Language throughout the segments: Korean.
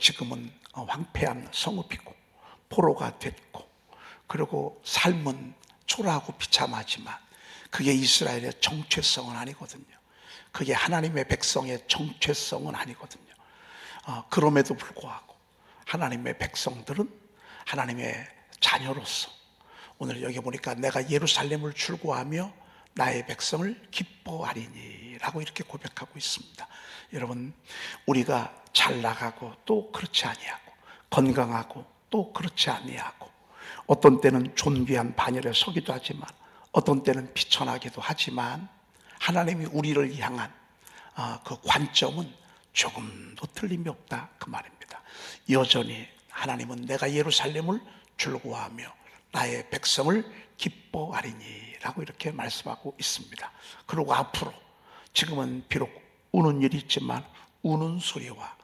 지금은 황폐한 성읍이고 포로가 됐고, 그리고 삶은 초라하고 비참하지만 그게 이스라엘의 정체성은 아니거든요. 그게 하나님의 백성의 정체성은 아니거든요. 그럼에도 불구하고 하나님의 백성들은 하나님의 자녀로서 오늘 여기 보니까 내가 예루살렘을 출고하며 나의 백성을 기뻐하리니 라고 이렇게 고백하고 있습니다. 여러분, 우리가 잘 나가고 또 그렇지 아니하고, 건강하고 또 그렇지 아니하고, 어떤 때는 존귀한 반열에 서기도 하지만 어떤 때는 비천하기도 하지만 하나님이 우리를 향한 그 관점은 조금도 틀림이 없다, 그 말입니다. 여전히 하나님은 내가 예루살렘을 즐거워하며 나의 백성을 기뻐하리니 라고 이렇게 말씀하고 있습니다. 그리고 앞으로 지금은 비록 우는 일이 있지만 우는 소리와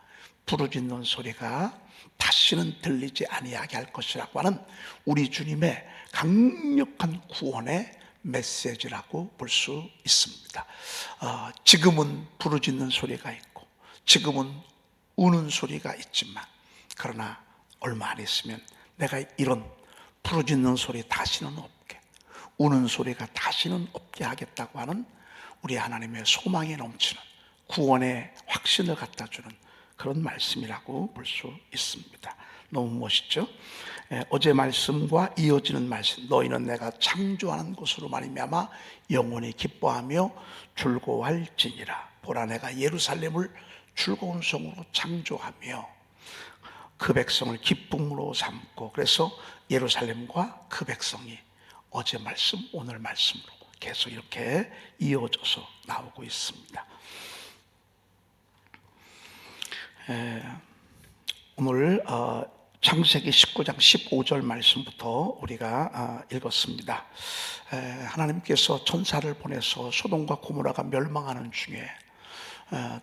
부르짖는 소리가 다시는 들리지 아니하게 할 것이라고 하는 우리 주님의 강력한 구원의 메시지라고 볼 수 있습니다. 지금은 부르짖는 소리가 있고 지금은 우는 소리가 있지만, 그러나 얼마 안 있으면 내가 이런 부르짖는 소리 다시는 없게, 우는 소리가 다시는 없게 하겠다고 하는 우리 하나님의 소망이 넘치는 구원의 확신을 갖다 주는 그런 말씀이라고 볼 수 있습니다. 너무 멋있죠? 어제 말씀과 이어지는 말씀, 너희는 내가 창조하는 것으로 말미암아 영원히 기뻐하며 즐거워할지니라. 보라, 내가 예루살렘을 즐거운 성으로 창조하며 그 백성을 기쁨으로 삼고, 그래서 예루살렘과 그 백성이 어제 말씀 오늘 말씀으로 계속 이렇게 이어져서 나오고 있습니다. 오늘 창세기 19장 15절 말씀부터 우리가 읽었습니다. 하나님께서 천사를 보내서 소돔과 고모라가 멸망하는 중에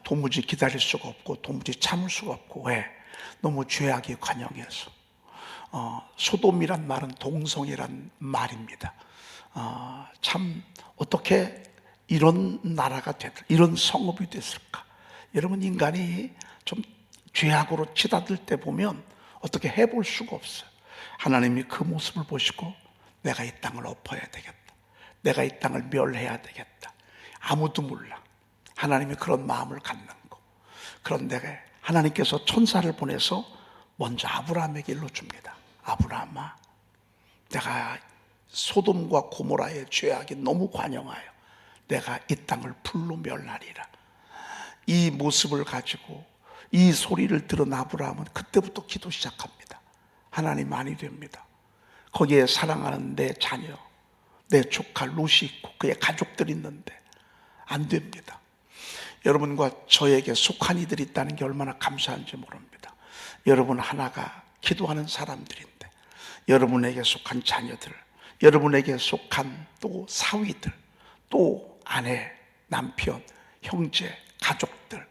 도무지 기다릴 수가 없고 도무지 참을 수가 없고, 왜? 너무 죄악이 관영해서. 소돔이란 말은 동성이란 말입니다. 참 어떻게 이런 나라가 됐을까, 이런 성읍이 됐을까. 여러분, 인간이 좀 죄악으로 치닫을 때 보면 어떻게 해볼 수가 없어요. 하나님이 그 모습을 보시고 내가 이 땅을 엎어야 되겠다, 내가 이 땅을 멸해야 되겠다. 아무도 몰라 하나님이 그런 마음을 갖는 거. 그런데 하나님께서 천사를 보내서 먼저 아브라함에게 일러줍니다. 아브라함아, 내가 소돔과 고모라의 죄악이 너무 관영하여 내가 이 땅을 불로 멸하리라. 이 모습을 가지고 이 소리를 들은 아브라함은 그때부터 기도 시작합니다. 하나님, 아니 됩니다. 거기에 사랑하는 내 자녀, 내 조카 롯이 있고 그의 가족들이 있는데 안 됩니다. 여러분과 저에게 속한 이들이 있다는 게 얼마나 감사한지 모릅니다. 여러분 하나가 기도하는 사람들인데, 여러분에게 속한 자녀들, 여러분에게 속한 또 사위들, 또 아내, 남편, 형제, 가족들,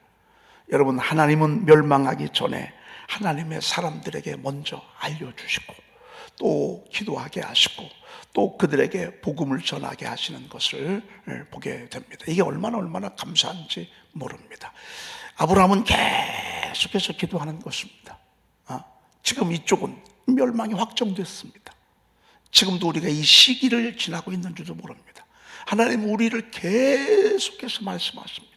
여러분, 하나님은 멸망하기 전에 하나님의 사람들에게 먼저 알려주시고 또 기도하게 하시고 또 그들에게 복음을 전하게 하시는 것을 보게 됩니다. 이게 얼마나 감사한지 모릅니다. 아브라함은 계속해서 기도하는 것입니다. 지금 이쪽은 멸망이 확정됐습니다. 지금도 우리가 이 시기를 지나고 있는 줄도 모릅니다. 하나님 우리를 계속해서 말씀하십니다.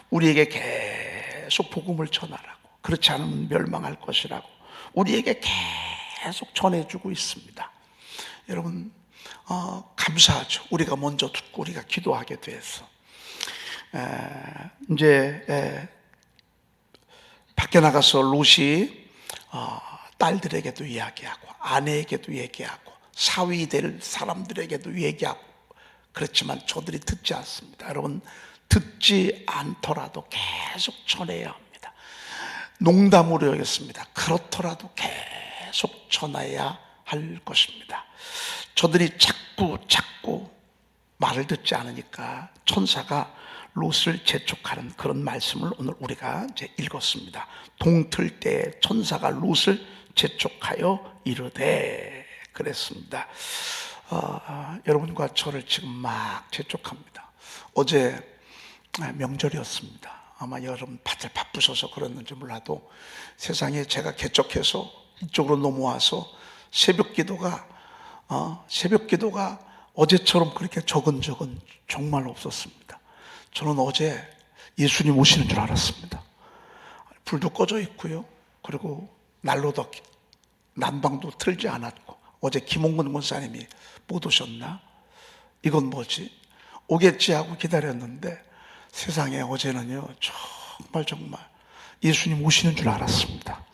우리에게 계속 복음을 전하라고, 그렇지 않으면 멸망할 것이라고 우리에게 계속 전해주고 있습니다. 여러분, 감사하죠. 우리가 먼저 듣고 우리가 기도하게 돼서. 이제 밖에 나가서 롯이 딸들에게도 이야기하고 아내에게도 얘기하고 사위 될 사람들에게도 얘기하고, 그렇지만 저들이 듣지 않습니다. 여러분, 듣지 않더라도 계속 전해야 합니다. 농담으로 여겼습니다. 그렇더라도 계속 전해야 할 것입니다. 저들이 자꾸 말을 듣지 않으니까 천사가 롯을 재촉하는 그런 말씀을 오늘 우리가 이제 읽었습니다. 동틀 때 천사가 롯을 재촉하여 이르되 그랬습니다. 여러분과 저를 지금 막 재촉합니다. 어제 명절이었습니다. 아마 여러분 다들 바쁘셔서 그랬는지 몰라도 세상에 제가 개척해서 이쪽으로 넘어와서 새벽 기도가 어제처럼 그렇게 적은 적은 정말 없었습니다. 저는 어제 예수님 오시는 줄 알았습니다. 불도 꺼져 있고요. 그리고 난로도 난방도 틀지 않았고, 어제 김홍근 권사님이 못 오셨나? 이건 뭐지? 오겠지 하고 기다렸는데 세상에 어제는요 정말 예수님 오시는 줄 알았습니다.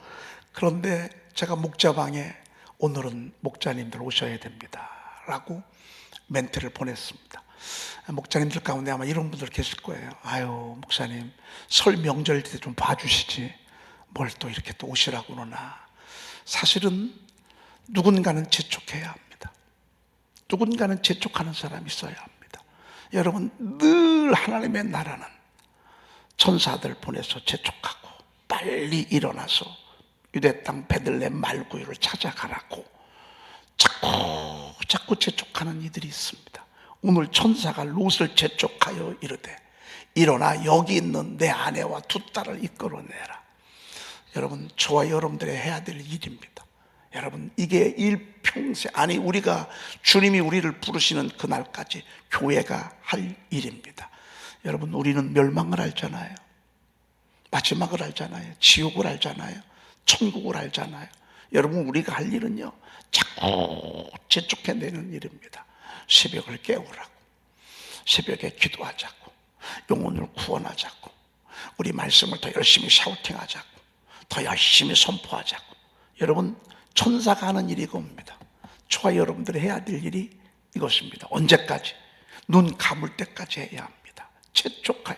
그런데 제가 목자방에 오늘은 목자님들 오셔야 됩니다 라고 멘트를 보냈습니다. 목자님들 가운데 아마 이런 분들 계실 거예요. 아유 목사님 설 명절 때 좀 봐주시지 뭘 또 이렇게 또 오시라고 그러나. 사실은 누군가는 재촉해야 합니다. 누군가는 재촉하는 사람이 있어야 합니다. 여러분 늘 하나님의 나라는 천사들 보내서 재촉하고 빨리 일어나서 유대 땅 베들레헴 말구유를 찾아가라고 자꾸 재촉하는 이들이 있습니다. 오늘 천사가 롯을 재촉하여 이르되 일어나 여기 있는 내 아내와 두 딸을 이끌어내라. 여러분 저와 여러분들이 해야 될 일입니다. 여러분 이게 일평생, 아니 우리가 주님이 우리를 부르시는 그날까지 교회가 할 일입니다. 여러분 우리는 멸망을 알잖아요. 마지막을 알잖아요. 지옥을 알잖아요. 천국을 알잖아요. 여러분 우리가 할 일은요 자꾸 재촉해내는 일입니다. 새벽을 깨우라고, 새벽에 기도하자고, 영혼을 구원하자고, 우리 말씀을 더 열심히 샤우팅하자고, 더 열심히 선포하자고. 여러분 천사가 하는 일이 이겁니다. 저와 여러분들이 해야 될 일이 이것입니다. 언제까지? 눈 감을 때까지 해야 합니다. 재촉하여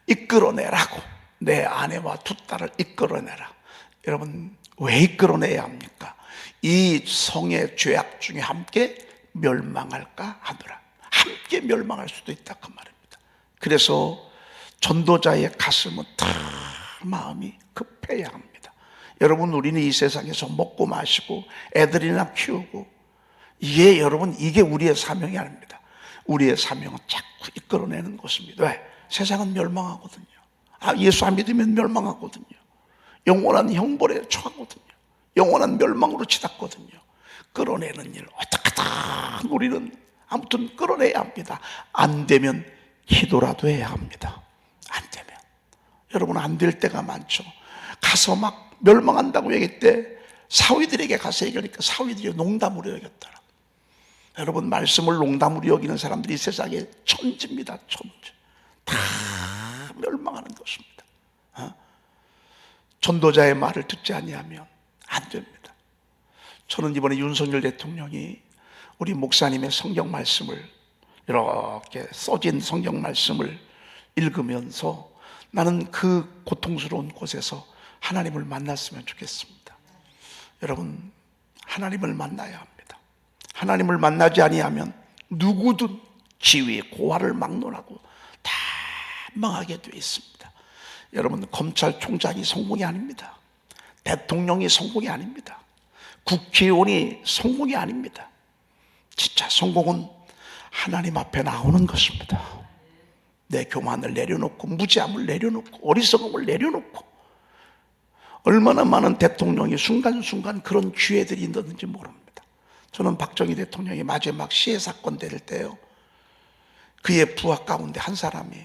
이끌어내라고. 내 아내와 두 딸을 이끌어내라. 여러분 왜 이끌어내야 합니까? 이 성의 죄악 중에 함께 멸망할까 하더라. 함께 멸망할 수도 있다 그 말입니다. 그래서 전도자의 가슴은 다 마음이 급해야 합니다. 여러분 우리는 이 세상에서 먹고 마시고 애들이나 키우고, 이게 우리의 사명이 아닙니다. 우리의 사명은 자꾸 이끌어내는 것입니다. 왜? 세상은 멸망하거든요. 예수 안 믿으면 멸망하거든요. 영원한 형벌에 처하거든요. 영원한 멸망으로 치닫거든요. 끌어내는 일 어떻게든 우리는 아무튼 끌어내야 합니다. 안 되면 기도라도 해야 합니다. 안 되면. 여러분 안 될 때가 많죠. 가서 막 멸망한다고 얘기할 때 사위들에게 가서 얘기하니까 사위들이 농담으로 여겼더라. 여러분 말씀을 농담으로 여기는 사람들이 세상에 천지입니다. 천지. 다 멸망하는 것입니다. 전도자의 말을 듣지 아니하면 안 됩니다. 저는 이번에 윤석열 대통령이 우리 목사님의 성경 말씀을, 이렇게 써진 성경 말씀을 읽으면서 나는 그 고통스러운 곳에서 하나님을 만났으면 좋겠습니다. 여러분 하나님을 만나야 합니다. 하나님을 만나지 아니하면 누구든 지위, 고하를 막론하고 다 망하게 되어 있습니다. 여러분 검찰총장이 성공이 아닙니다. 대통령이 성공이 아닙니다. 국회의원이 성공이 아닙니다. 진짜 성공은 하나님 앞에 나오는 것입니다. 내 교만을 내려놓고, 무지함을 내려놓고, 어리석음을 내려놓고. 얼마나 많은 대통령이 순간순간 그런 기회들이 있는지 모릅니다. 저는 박정희 대통령이 마지막 시해 사건 될 때요, 그의 부하 가운데 한 사람이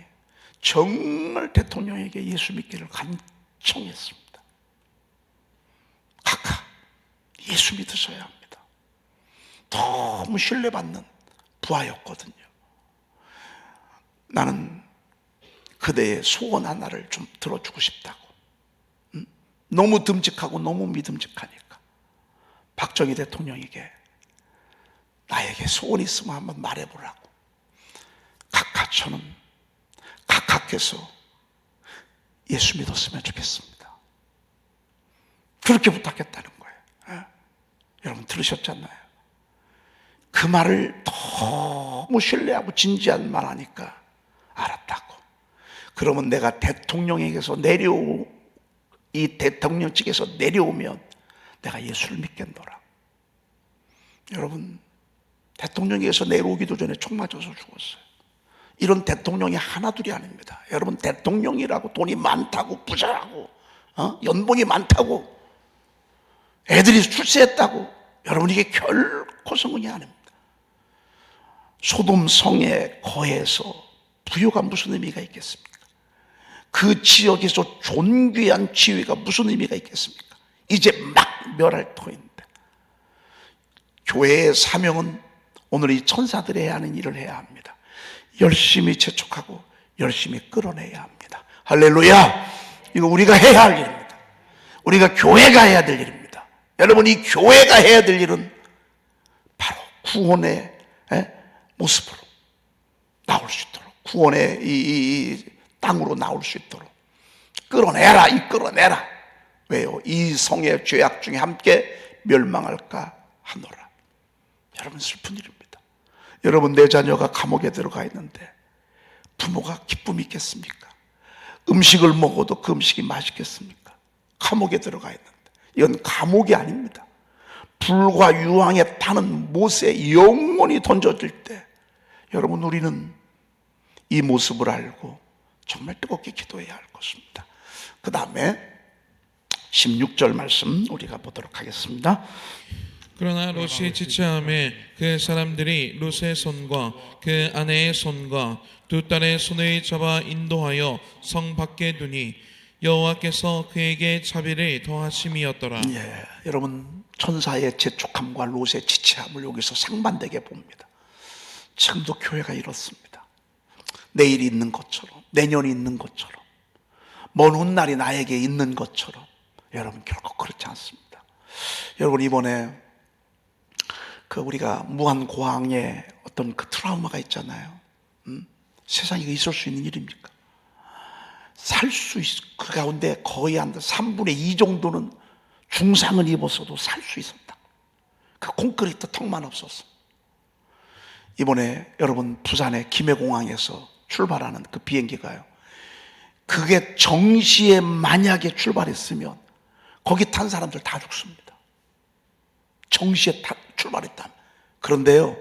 정말 대통령에게 예수 믿기를 간청했습니다. 각하 예수 믿으셔야 합니다. 너무 신뢰받는 부하였거든요. 나는 그대의 소원 하나를 좀 들어주고 싶다고. 너무 듬직하고 너무 믿음직하니까 박정희 대통령에게 나에게 소원이 있으면 한번 말해보라고. 저는 각하께서 예수 믿었으면 좋겠습니다. 그렇게 부탁했다는 거예요. 여러분 들으셨잖아요. 그 말을 너무 신뢰하고 진지한 말 하니까 알았다고. 그러면 내가 대통령에게서 이 대통령 측에서 내려오면 내가 예수를 믿겠노라. 여러분 대통령에게서 내려오기도 전에 총 맞아서 죽었어요. 이런 대통령이 하나둘이 아닙니다. 여러분, 대통령이라고 돈이 많다고, 부자라고, 연봉이 많다고, 애들이 출세했다고, 여러분, 이게 결코 성공이 아닙니다. 소돔 성의 거에서 부유가 무슨 의미가 있겠습니까? 그 지역에서 존귀한 지위가 무슨 의미가 있겠습니까? 이제 막 멸할 터인데, 교회의 사명은 오늘 이 천사들이 해야 하는 일을 해야 합니다. 열심히 재촉하고 열심히 끌어내야 합니다. 할렐루야! 이거 우리가 해야 할 일입니다. 우리가 교회가 해야 될 일입니다. 여러분, 이 교회가 해야 될 일은 바로 구원의 모습으로 나올 수 있도록, 구원의 이 땅으로 나올 수 있도록 끌어내라, 이끌어내라. 왜요? 이 성의 죄악 중에 함께 멸망할까 하노라. 여러분, 슬픈 일입니다. 여러분, 내 자녀가 감옥에 들어가 있는데 부모가 기쁨이 있겠습니까? 음식을 먹어도 그 음식이 맛있겠습니까? 감옥에 들어가 있는데. 이건 감옥이 아닙니다. 불과 유황에 타는 못에 영원히 던져질 때, 여러분, 우리는 이 모습을 알고 정말 뜨겁게 기도해야 할 것입니다. 그 다음에 16절 말씀 우리가 보도록 하겠습니다. 그러나 롯이 지체함에 그 사람들이 롯의 손과 그 아내의 손과 두 딸의 손을 잡아 인도하여 성 밖에 두니 여호와께서 그에게 자비를 더하심이었더라. 여러분, 천사의 재촉함과 롯의 지체함을 여기서 상반되게 봅니다. 지금도 교회가 이렇습니다. 내일이 있는 것처럼, 내년이 있는 것처럼, 먼 훗날이 나에게 있는 것처럼, 여러분, 결코 그렇지 않습니다. 여러분, 이번에 우리가 무한고항에 어떤 그 트라우마가 있잖아요. 세상에 있을 수 있는 일입니까? 그 가운데 거의 한 3분의 2 정도는 중상을 입었어도 살 수 있었다. 그 콘크리트 턱만 없었어. 이번에 여러분, 부산의 김해공항에서 출발하는 그 비행기가요, 그게 정시에 만약에 출발했으면 거기 탄 사람들 다 죽습니다. 정시에 출발했다면. 그런데요,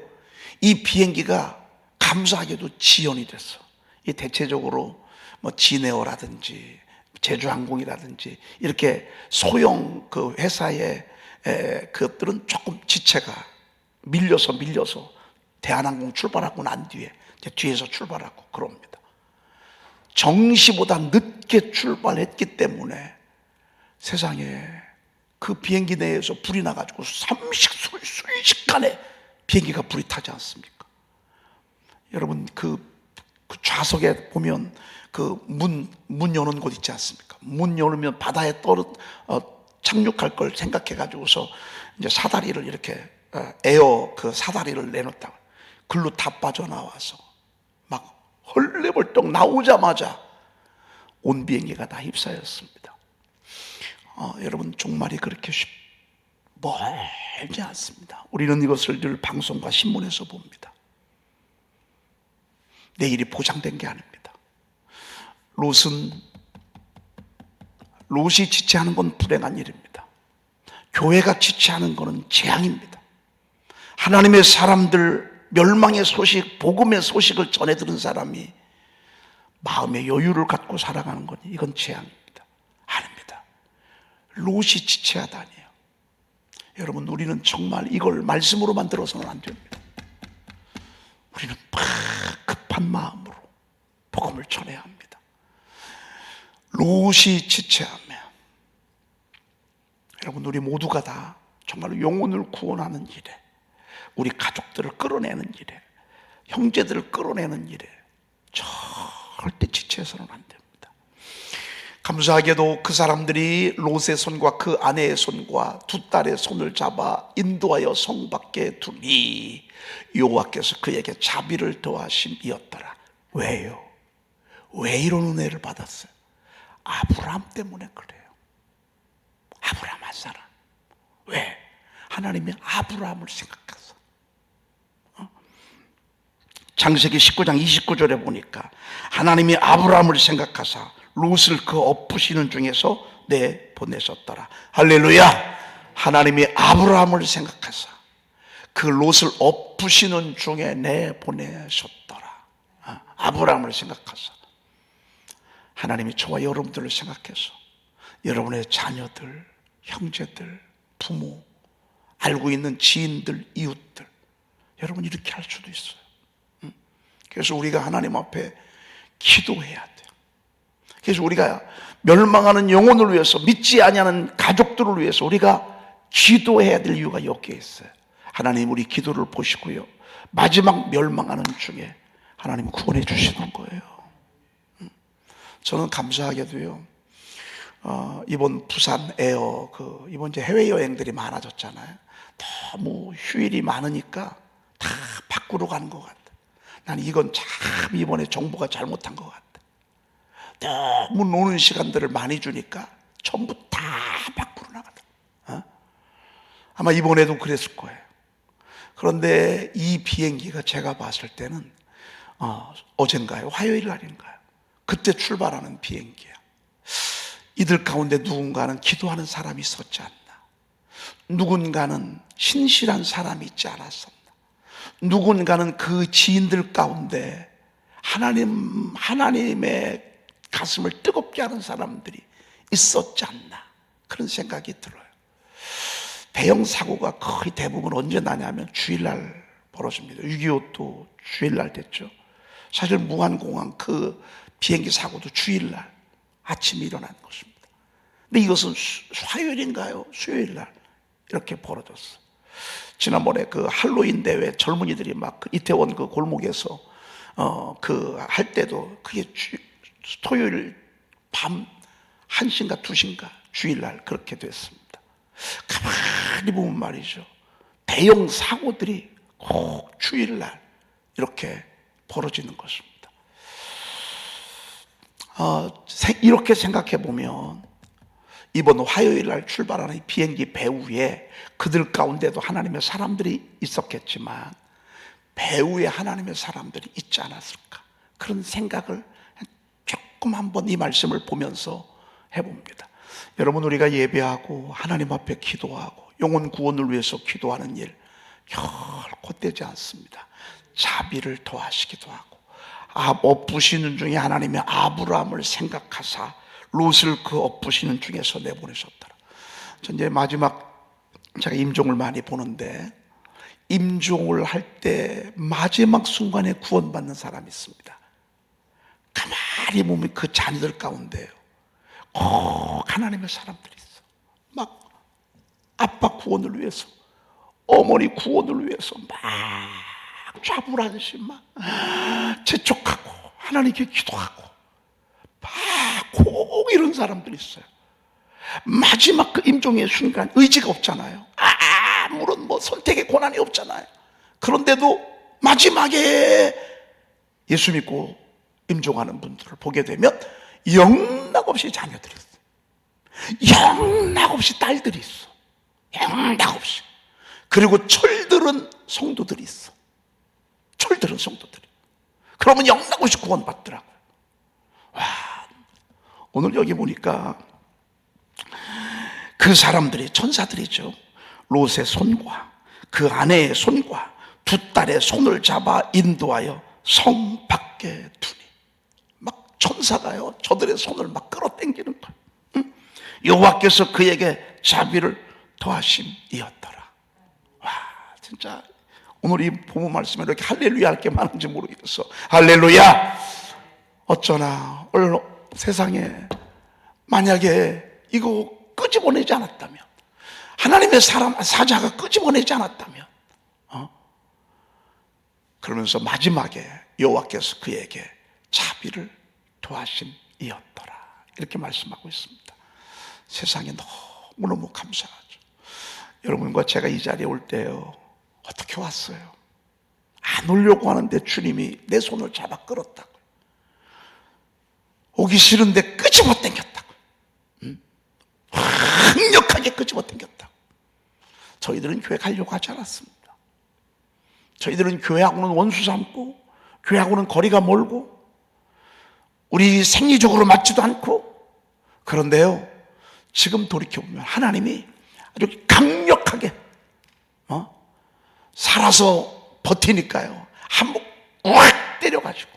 이 비행기가 감사하게도 지연이 됐어. 이 대체적으로 뭐 진에어라든지 제주항공이라든지 이렇게 소형 그 회사의 그것들은 조금 지체가 밀려서 대한항공 출발하고 난 뒤에 이제 뒤에서 출발하고 그럽니다. 정시보다 늦게 출발했기 때문에 세상에 그 비행기 내에서 불이 나가지고 순식간에 비행기가 불이 타지 않습니까? 여러분, 그 좌석에 보면 그 문 여는 곳 있지 않습니까? 문 열면 바다에 착륙할 걸 생각해가지고서 이제 사다리를 이렇게 에어 그 사다리를 내놓다가 글로 다 빠져나와서 막 헐레벌떡 나오자마자 온 비행기가 다 휩싸였습니다. 여러분, 종말이 그렇게 멀지 않습니다. 우리는 이것을 늘 방송과 신문에서 봅니다. 내일이 보장된 게 아닙니다. 롯이 지체하는 건 불행한 일입니다. 교회가 지체하는 것은 재앙입니다. 하나님의 사람들, 멸망의 소식, 복음의 소식을 전해 들은 사람이 마음의 여유를 갖고 살아가는 건 이건 재앙입니다. 아닙니다. 롯이 지체하다니요. 여러분, 우리는 정말 이걸 말씀으로만 들어서는 안 됩니다. 우리는 급한 마음으로 복음을 전해야 합니다. 롯이 지체하며, 여러분, 우리 모두가 다 정말 영혼을 구원하는 일에, 우리 가족들을 끌어내는 일에, 형제들을 끌어내는 일에 절대 지체해서는 안 됩니다. 감사하게도 그 사람들이 롯의 손과 그 아내의 손과 두 딸의 손을 잡아 인도하여 성 밖에 두니 여호와께서 그에게 자비를 더하심이었더라. 왜요? 왜 이런 은혜를 받았어요? 아브라함 때문에 그래요. 아브라함 한 사람. 왜? 하나님이 아브라함을 생각해서. 창세기 19장 29절에 보니까 하나님이 아브라함을 생각하사 롯을 그 엎으시는 중에서 내보내셨더라. 할렐루야. 하나님이 아브라함을 생각하사 그 롯을 엎으시는 중에 내보내셨더라. 아브라함을 생각하사 하나님이 저와 여러분들을 생각해서 여러분의 자녀들, 형제들, 부모, 알고 있는 지인들, 이웃들, 여러분 이렇게 할 수도 있어요. 그래서 우리가 하나님 앞에 기도해야 돼요. 그래서 우리가 멸망하는 영혼을 위해서, 믿지 아니하는 가족들을 위해서 우리가 기도해야 될 이유가 여기에 있어요. 하나님 우리 기도를 보시고요, 마지막 멸망하는 중에 하나님 구원해 주시는 거예요. 저는 감사하게도요, 이번 부산 에어 이번 이제 해외 여행들이 많아졌잖아요. 너무 휴일이 많으니까 다 밖으로 가는 것 같아. 난 이건 참 이번에 정부가 잘못한 것 같아. 너무 노는 시간들을 많이 주니까 전부 다 밖으로 나가다. 아마 이번에도 그랬을 거예요. 그런데 이 비행기가 제가 봤을 때는 어젠가요? 화요일 날인가요? 그때 출발하는 비행기야. 이들 가운데 누군가는 기도하는 사람이 있었지 않나? 누군가는 신실한 사람이 있지 않았었나? 누군가는 그 지인들 가운데 하나님의 가슴을 뜨겁게 하는 사람들이 있었지 않나? 그런 생각이 들어요. 대형 사고가 거의 대부분 언제 나냐면 주일날 벌어집니다. 6.25도 주일날 됐죠. 사실 무안공항 그 비행기 사고도 주일날 아침에 일어난 것입니다. 근데 이것은 화요일인가요? 수요일날 이렇게 벌어졌어. 지난번에 그 할로윈 대회 젊은이들이 막 이태원 그 골목에서 할 때도 그게 토요일 밤 1시인가 2시인가 주일날 그렇게 됐습니다. 가만히 보면 말이죠, 대형 사고들이 꼭 주일날 이렇게 벌어지는 것입니다. 이렇게 생각해 보면 이번 화요일날 출발하는 이 비행기 배후에 그들 가운데도 하나님의 사람들이 있었겠지만 배후에 하나님의 사람들이 있지 않았을까, 그런 생각을 조금 한번 이 말씀을 보면서 해봅니다. 여러분, 우리가 예배하고 하나님 앞에 기도하고 영혼 구원을 위해서 기도하는 일 결코 떼지 않습니다. 자비를 더하시기도 하고, 엎부시는 중에 하나님의 아브라함을 생각하사 롯을 그 엎부시는 중에서 내보내셨더라. 전 이제 마지막 제가 임종을 많이 보는데, 임종을 할 때 마지막 순간에 구원받는 사람이 있습니다. 가만히 보면 그 자녀들 가운데요, 꼭 하나님의 사람들이 있어. 막 아빠 구원을 위해서, 어머니 구원을 위해서 막 좌불안심 막 재촉하고 하나님께 기도하고 막 꼭 이런 사람들이 있어요. 마지막 그 임종의 순간 의지가 없잖아요. 아무런 선택의 권한이 없잖아요. 그런데도 마지막에 예수 믿고 임종하는 분들을 보게 되면 영락없이 자녀들이 있어. 영락없이 딸들이 있어. 영락없이. 그리고 철들은 성도들이 있어. 철들은 성도들이. 그러면 영락없이 구원받더라고요. 와, 오늘 여기 보니까 그 사람들이 천사들이죠. 롯의 손과 그 아내의 손과 두 딸의 손을 잡아 인도하여 성 밖에 두니, 막 천사가요 저들의 손을 막 끌어당기는 거예요. 여호와께서 그에게 자비를 더하심이었더라. 와, 진짜 오늘 이 본문 말씀에 이렇게 할렐루야 할 게 많은지 모르겠어. 할렐루야. 어쩌나 오늘 세상에 만약에 이거 끄집어내지 않았다면, 하나님의 사자가 끄집어내지 않았다면, 그러면서 마지막에 여호와께서 그에게 자비를 더하심이었더라, 이렇게 말씀하고 있습니다. 세상에 너무너무 감사하죠. 여러분과 제가 이 자리에 올 때요, 어떻게 왔어요? 안 오려고 하는데 주님이 내 손을 잡아 끌었다고. 오기 싫은데 끄집어 당겼다고. 강력하게 끄집어 당겼다고. 저희들은 교회 가려고 하지 않았습니다. 저희들은 교회하고는 원수 삼고, 교회하고는 거리가 멀고, 우리 생리적으로 맞지도 않고. 그런데요, 지금 돌이켜보면 하나님이 아주 강력하게 살아서 버티니까요, 한번 꽉 때려가지고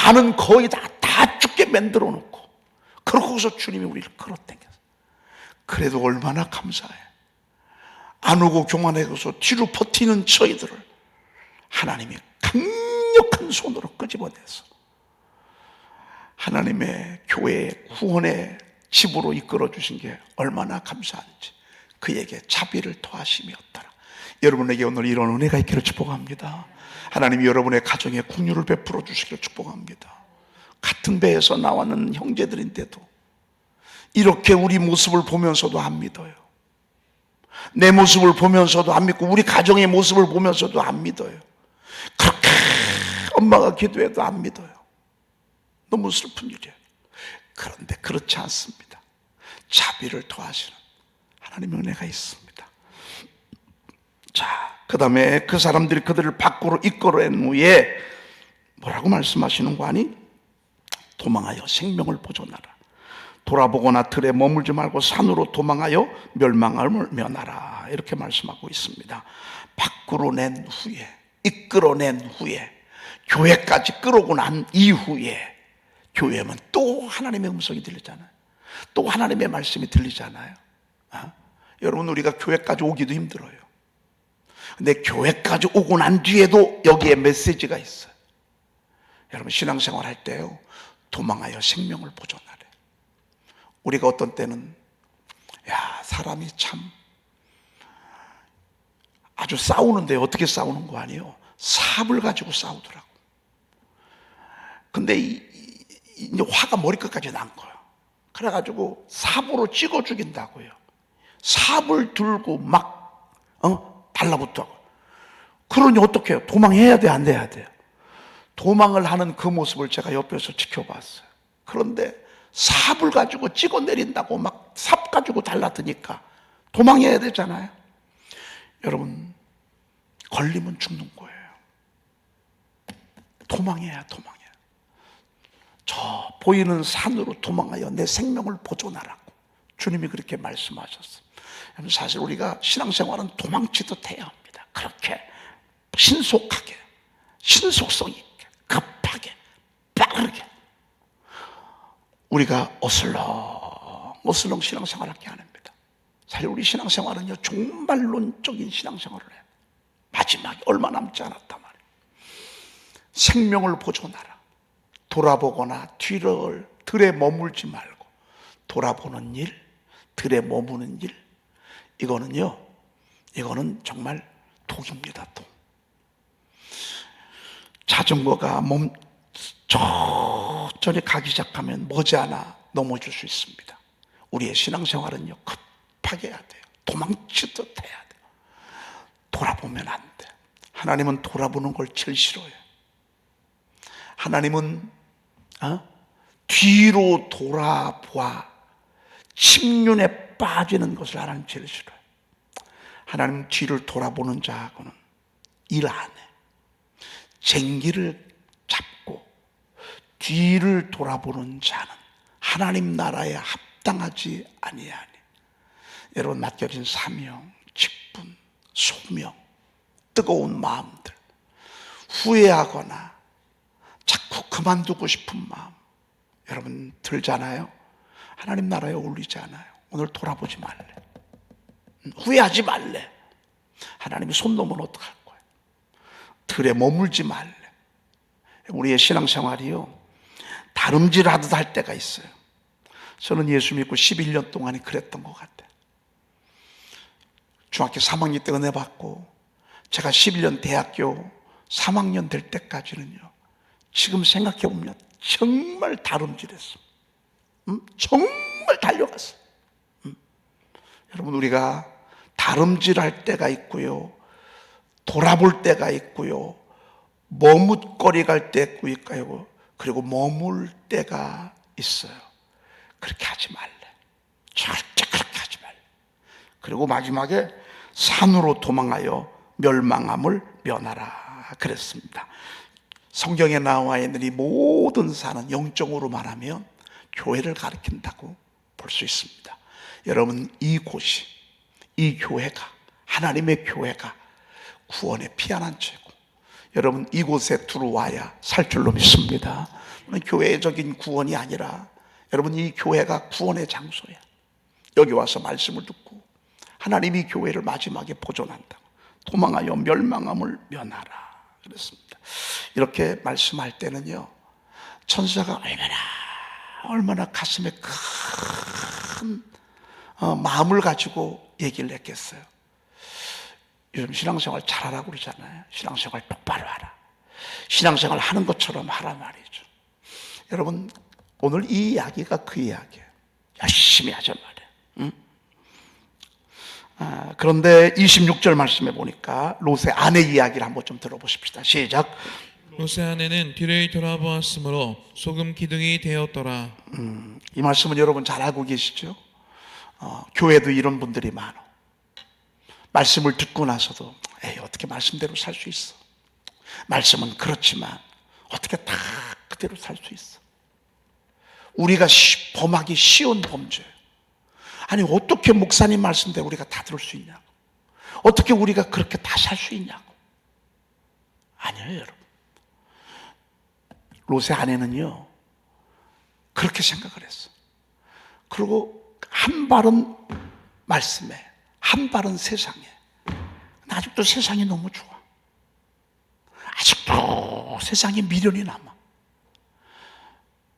나는 거의 다 죽게 만들어 놓고, 그러고서 주님이 우리를 끌어당겨서. 그래도 얼마나 감사해. 안 오고 교만해서 뒤로 버티는 저희들을 하나님이 강력한 손으로 끄집어내서 하나님의 교회의 구원의 집으로 이끌어 주신 게 얼마나 감사한지 그에게 자비를 더하심이었더라. 여러분에게 오늘 이런 은혜가 있기를 축복합니다. 하나님이 여러분의 가정에 긍휼을 베풀어 주시기를 축복합니다. 같은 배에서 나왔는 형제들인데도 이렇게 우리 모습을 보면서도 안 믿어요. 내 모습을 보면서도 안 믿고 우리 가정의 모습을 보면서도 안 믿어요. 그렇게 엄마가 기도해도 안 믿어요. 너무 슬픈 일이에요. 그런데 그렇지 않습니다. 자비를 더하시는 하나님의 은혜가 있습니다. 자, 그 다음에 그 사람들이 그들을 밖으로 이끌어낸 후에 뭐라고 말씀하시는 거 아니? 도망하여 생명을 보존하라. 돌아보거나 들에 머물지 말고 산으로 도망하여 멸망을 면하라. 이렇게 말씀하고 있습니다. 밖으로 낸 후에, 이끌어낸 후에, 교회까지 끌어오고 난 이후에, 교회면 또 하나님의 음성이 들리잖아요. 또 하나님의 말씀이 들리잖아요. 여러분, 우리가 교회까지 오기도 힘들어요. 근데 교회까지 오고 난 뒤에도 여기에 메시지가 있어요. 여러분, 신앙생활 할 때요, 도망하여 생명을 보존하래. 우리가 어떤 때는 사람이 참 아주 싸우는데 어떻게 싸우는 거 아니에요? 삽을 가지고 싸우더라고. 근데 이제 화가 머리끝까지 난 거예요. 그래가지고 삽으로 찍어 죽인다고요. 삽을 들고 막 달라붙어. 그러니 어떻게 해요? 도망해야 돼, 안 돼야 돼요? 도망을 하는 그 모습을 제가 옆에서 지켜봤어요. 그런데 삽을 가지고 찍어 내린다고 막 삽 가지고 달라드니까 도망해야 되잖아요. 여러분, 걸리면 죽는 거예요. 도망해야. 저 보이는 산으로 도망하여 내 생명을 보존하라고 주님이 그렇게 말씀하셨어요. 사실 우리가 신앙생활은 도망치듯 해야 합니다. 그렇게 신속하게, 신속성 있게, 급하게, 빠르게 우리가 어슬렁 신앙생활을 하게 안 합니다. 사실 우리 신앙생활은요, 종말론적인 신앙생활을 해요. 마지막에 얼마 남지 않았단 말이에요. 생명을 보존하라. 돌아보거나 들에 머물지 말고 돌아보는 일, 들에 머무는 일, 이거는 정말 독입니다. 독. 자전거가 천천히 가기 시작하면 머지않아 넘어질 수 있습니다. 우리의 신앙생활은요, 급하게 해야 돼요. 도망치듯 해야 돼요. 돌아보면 안 돼. 하나님은 돌아보는 걸 제일 싫어해요. 하나님은 뒤로 돌아봐 침륜에 빠지는 것을 하나님 제일 싫어해요. 하나님 뒤를 돌아보는 자하고는 일 안 해. 쟁기를 잡고 뒤를 돌아보는 자는 하나님 나라에 합당하지 아니하니. 여러분, 맡겨진 사명, 직분, 소명, 뜨거운 마음들, 후회하거나 자꾸 그만두고 싶은 마음 여러분 들잖아요. 하나님 나라에 어울리지 않아요. 오늘 돌아보지 말래. 후회하지 말래. 하나님이 손 놓으면 어떡할 거예요? 들에 머물지 말래. 우리의 신앙생활이요, 다름질하듯 할 때가 있어요. 저는 예수 믿고 11년 동안이 그랬던 것 같아요. 중학교 3학년 때 은혜 받고 제가 11년 대학교 3학년 될 때까지는요, 지금 생각해 보면 정말 다름질했어. 정말 달려갔어. 여러분, 우리가 다름질할 때가 있고요, 돌아볼 때가 있고요, 머뭇거리 갈 때 있고요, 그리고 머물 때가 있어요. 그렇게 하지 말래. 절대 그렇게 하지 말래. 그리고 마지막에 산으로 도망하여 멸망함을 면하라 그랬습니다. 성경에 나와 있는 이 모든 산은 영적으로 말하면 교회를 가리킨다고 볼 수 있습니다. 여러분, 이곳이, 이 교회가, 하나님의 교회가 구원의 피안한 채고 여러분 이곳에 들어와야 살 줄로 믿습니다. 교회적인 구원이 아니라 여러분, 이 교회가 구원의 장소야. 여기 와서 말씀을 듣고 하나님이 교회를 마지막에 보존한다고, 도망하여 멸망함을 면하라 그랬습니다. 이렇게 말씀할 때는요, 천사가 얼마나 가슴에 큰 마음을 가지고 얘기를 했겠어요. 요즘 신앙생활 잘하라고 그러잖아요. 신앙생활 똑바로 하라, 신앙생활 하는 것처럼 하라 말이죠. 여러분, 오늘 이 이야기가 그 이야기예요. 열심히 하자 말이에요. 그런데 26절 말씀에 보니까 롯의 아내 이야기를 한번 좀 들어보십시다. 시작. 롯의 아내는 뒤를 돌아보았으므로 소금 기둥이 되었더라. 이 말씀은 여러분 잘 알고 계시죠? 교회도 이런 분들이 많아. 말씀을 듣고 나서도 어떻게 말씀대로 살 수 있어? 말씀은 그렇지만 어떻게 다 그대로 살 수 있어? 우리가 범하기 쉬운 범죄. 아니, 어떻게 목사님 말씀대로 우리가 다 들을 수 있냐고. 어떻게 우리가 그렇게 다 살 수 있냐고. 아니에요, 여러분. 롯의 아내는요, 그렇게 생각을 했어. 그리고 한 발은 말씀에, 한 발은 세상에. 아직도 세상이 너무 좋아. 아직도 세상에 미련이 남아.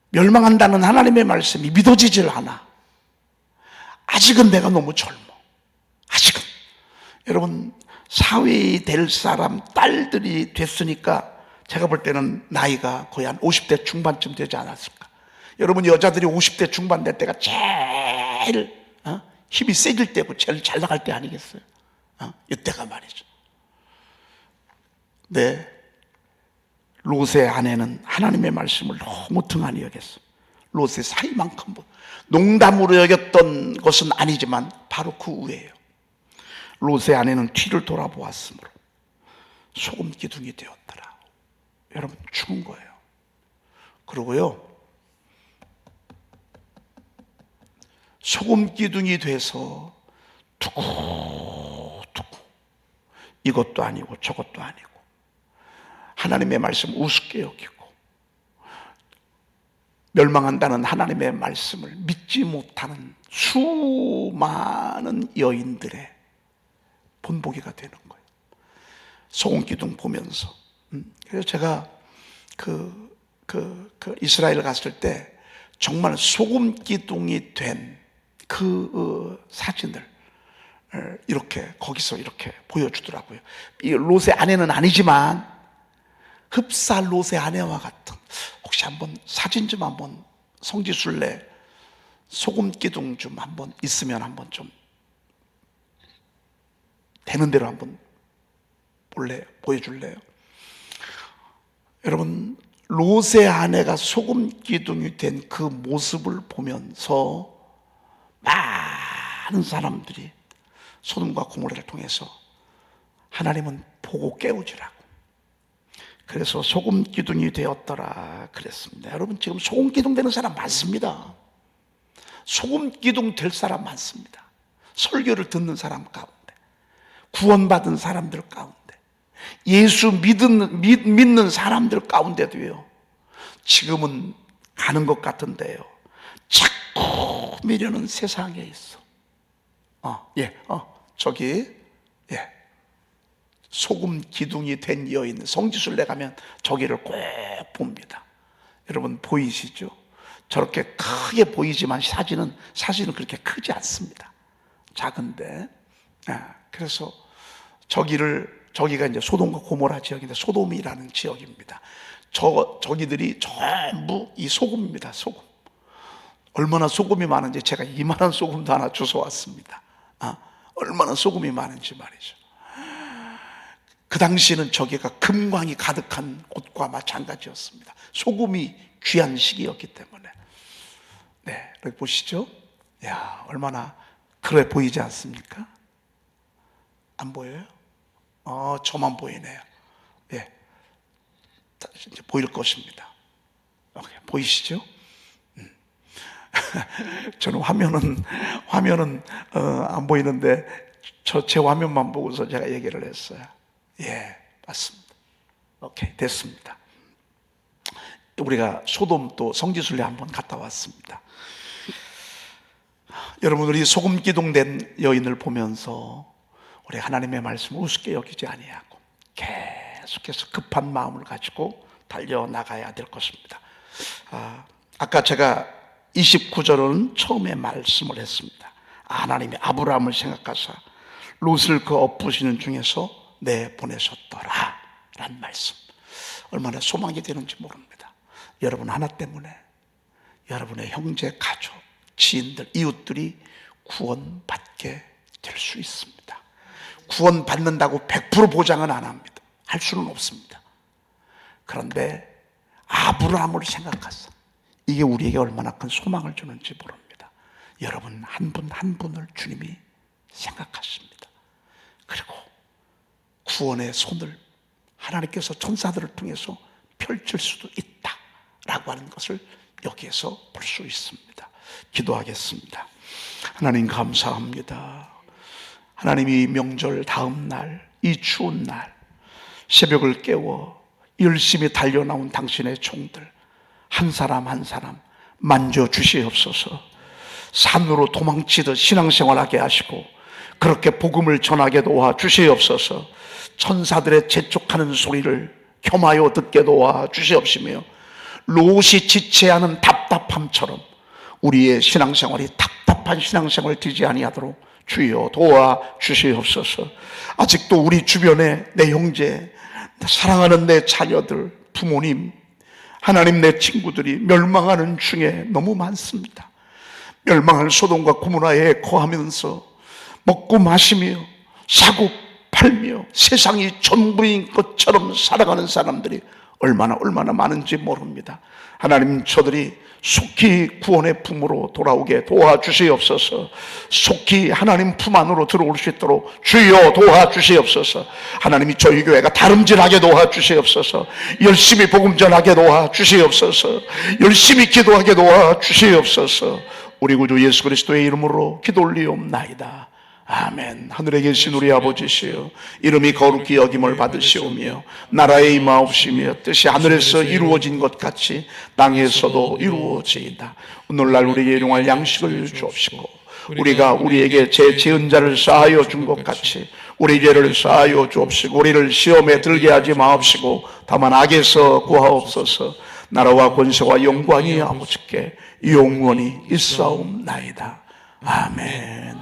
멸망한다는 하나님의 말씀이 믿어지질 않아. 아직은 내가 너무 젊어. 아직은. 여러분, 사위 될 사람 딸들이 됐으니까 제가 볼 때는 나이가 거의 한 50대 중반쯤 되지 않았을까. 여러분, 여자들이 50대 중반 될 때가 제일 힘이 세질 때고 제일 잘 나갈 때 아니겠어요? 이때가 말이죠. 네, 롯의 아내는 하나님의 말씀을 너무 등한히 여겼어. 롯의 사이만큼 농담으로 여겼던 것은 아니지만 바로 그 후에요. 롯의 아내는 뒤를 돌아보았으므로 소금 기둥이 되었더라. 여러분, 죽은 거예요. 그리고요, 소금 기둥이 돼서 두고두고 이것도 아니고 저것도 아니고 하나님의 말씀 우습게 여기고 멸망한다는 하나님의 말씀을 믿지 못하는 수많은 여인들의 본보기가 되는 거예요. 소금 기둥 보면서. 그래서 제가 이스라엘 갔을 때 정말 소금 기둥이 된 그 사진을 이렇게 거기서 이렇게 보여주더라고요. 이 롯의 아내는 아니지만 흡사 롯의 아내와 같은, 혹시 한번 사진 좀 한번, 성지순례 소금 기둥 좀 한번 있으면 한번 좀 되는 대로 한번 볼래요? 보여줄래요? 여러분, 롯의 아내가 소금 기둥이 된 그 모습을 보면서 많은 사람들이 소돔과 고모라를 통해서 하나님은 보고 깨우지라고, 그래서 소금 기둥이 되었더라 그랬습니다. 여러분, 지금 소금 기둥 되는 사람 많습니다. 소금 기둥 될 사람 많습니다. 설교를 듣는 사람 가운데, 구원받은 사람들 가운데, 예수 믿는 사람들 가운데도요, 지금은 가는 것 같은데요, 자꾸 미련은 세상에 있어. 저기, 소금 기둥이 된 여인, 성지순례 가면 저기를 꼭 봅니다. 여러분, 보이시죠? 저렇게 크게 보이지만 사진은 그렇게 크지 않습니다. 작은데. 그래서 저기가 이제 소돔과 고모라 지역인데, 소돔이라는 지역입니다. 저기들이 전부 이 소금입니다. 소금. 얼마나 소금이 많은지 제가 이만한 소금도 하나 주워왔습니다. 얼마나 소금이 많은지 말이죠. 그 당시에는 저기가 금광이 가득한 곳과 마찬가지였습니다. 소금이 귀한 시기였기 때문에. 네, 여기 보시죠. 야, 얼마나 그래 보이지 않습니까? 안 보여요? 저만 보이네요. 예, 이제 보일 것입니다. 오케이, 보이시죠? 저는 화면은 안 보이는데 제 화면만 보고서 제가 얘기를 했어요. 예, 맞습니다. 오케이, 됐습니다. 우리가 소돔 또 성지순례 한번 갔다 왔습니다. 여러분들이 소금 기둥된 여인을 보면서 우리 하나님의 말씀을 우습게 여기지 아니하고 계속해서 급한 마음을 가지고 달려나가야 될 것입니다. 아까 제가 29절은 처음에 말씀을 했습니다. 하나님이 아브라함을 생각하사 롯을 그 엎으시는 중에서 내보내셨더라 라는 말씀, 얼마나 소망이 되는지 모릅니다. 여러분 하나 때문에 여러분의 형제, 가족, 지인들, 이웃들이 구원받게 될 수 있습니다. 구원받는다고 100% 보장은 안 합니다. 할 수는 없습니다. 그런데 아브라함을 생각하사, 이게 우리에게 얼마나 큰 소망을 주는지 모릅니다. 여러분 한 분 한 분을 주님이 생각하십니다. 그리고 구원의 손을 하나님께서 천사들을 통해서 펼칠 수도 있다라고 하는 것을 여기에서 볼 수 있습니다. 기도하겠습니다. 하나님 감사합니다. 하나님이 명절 다음 날, 이 추운 날 새벽을 깨워 열심히 달려나온 당신의 종들 한 사람 한 사람 만져주시옵소서. 산으로 도망치듯 신앙생활하게 하시고 그렇게 복음을 전하게 도와주시옵소서. 천사들의 재촉하는 소리를 겸하여 듣게 도와주시옵시며 롯이 지체하는 답답함처럼 우리의 신앙생활이 답답한 신앙생활을 되지 아니하도록 주여 도와주시옵소서. 아직도 우리 주변에 내 형제, 사랑하는 내 자녀들, 부모님, 하나님 내 친구들이 멸망하는 중에 너무 많습니다. 멸망할 소돔과 고모라에 거하면서 먹고 마시며 사고 팔며 세상이 전부인 것처럼 살아가는 사람들이 얼마나 많은지 모릅니다. 하나님, 저들이 속히 구원의 품으로 돌아오게 도와주시옵소서. 속히 하나님 품 안으로 들어올 수 있도록 주여 도와주시옵소서. 하나님이 저희 교회가 다름질하게 도와주시옵소서. 열심히 복음 전하게 도와주시옵소서. 열심히 기도하게 도와주시옵소서. 우리 구주 예수 그리스도의 이름으로 기도 올리옵나이다. 아멘. 하늘에 계신 우리 아버지시여, 이름이 거룩히 여김을 받으시오며 나라의 임하옵시며 뜻이 하늘에서 이루어진 것 같이 땅에서도 이루어지이다. 오늘날 우리에게 일용할 양식을 주옵시고 우리가 우리에게 제 지은 자를 사하여 준 것 같이 우리 죄를 사하여 주옵시고 우리를 시험에 들게 하지 마옵시고 다만 악에서 구하옵소서. 나라와 권세와 영광이 아버지께 영원히 있사옵나이다. 아멘.